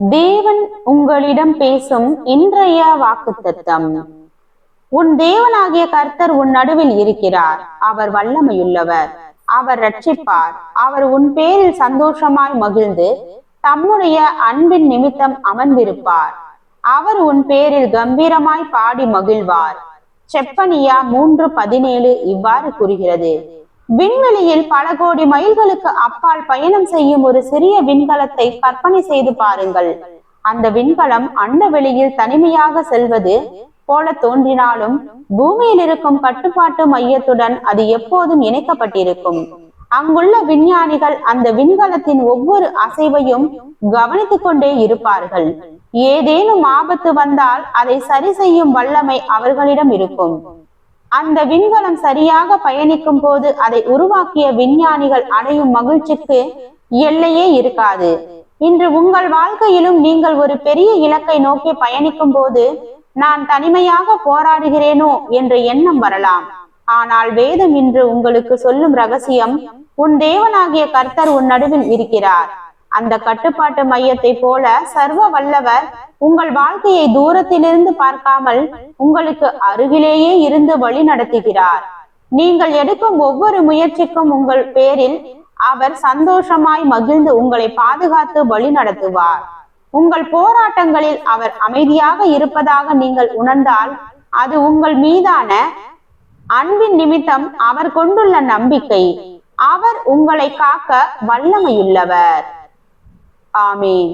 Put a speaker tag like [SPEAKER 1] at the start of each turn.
[SPEAKER 1] தேவன் உங்களிடம் பேசும் இன்றைய வாக்குத்தத்தம். உன் தேவனாகிய கர்த்தர் உன் நடுவில் இருக்கிறார். அவர் வல்லமையுள்ளவர். அவர் ரட்சிப்பார். அவர் உன் பேரில் சந்தோஷமாய் மகிழ்ந்து தம்முடைய அன்பின் நிமித்தம் அமர்ந்திருப்பார். அவர் உன் பேரில் கம்பீரமாய் பாடி மகிழ்வார். செப்பனியா 3:17 இவ்வாறு கூறுகிறது. விண்வெளியில் பல கோடி மைல்களுக்கு அப்பால் பயணம் செய்யும் ஒரு சிறிய விண்கலத்தை கற்பனை செய்து பாருங்கள். அந்த விண்கலம் அண்டவெளியில் தனிமையாக செல்வது போல தோன்றினாலும் பூமியில் இருக்கும் கட்டுப்பாட்டு மையத்துடன் அது எப்போதும் இணைக்கப்பட்டிருக்கும். அங்குள்ள விஞ்ஞானிகள் அந்த விண்கலத்தின் ஒவ்வொரு அசைவையும் கவனித்துக் கொண்டே இருப்பார்கள். ஏதேனும் ஆபத்து வந்தால் அதை சரி செய்யும் வல்லமை அவர்களிடம் இருக்கும். அந்த விண்கலம் சரியாக பயணிக்கும் போது அதை உருவாக்கிய விஞ்ஞானிகள் அடையும் மகிழ்ச்சிக்கு எல்லையே இருக்காது. இன்று உங்கள் வாழ்க்கையிலும் நீங்கள் ஒரு பெரிய இலக்கை நோக்கி பயணிக்கும் போது நான் தனிமையாக போராடுகிறேனோ என்ற எண்ணம் வரலாம். ஆனால் வேதம் இன்று உங்களுக்கு சொல்லும் ரகசியம், உன் தேவனாகிய கர்த்தர் உன் நடுவில் இருக்கிறார். அந்த கட்டுப்பாட்டு மையத்தை போல சர்வ வல்லவர் உங்கள் வாழ்க்கையை தூரத்திலிருந்து பார்க்காமல் உங்களுக்கு அருகிலேயே இருந்து வழி நடத்துகிறார். நீங்கள் எடுக்கும் ஒவ்வொரு முயற்சிக்கும் உங்கள் பேரில் அவர் சந்தோஷமாய் மகிழ்ந்து உங்களை பாதுகாத்து வழி நடத்துவார். உங்கள் போராட்டங்களில் அவர் அமைதியாக இருப்பதாக நீங்கள் உணர்ந்தால் அது உங்கள் மீதான அன்பின் நிமித்தம் அவர் கொண்டுள்ள நம்பிக்கை. அவர் உங்களை காக்க வல்லமையுள்ளவர். ஆமென்.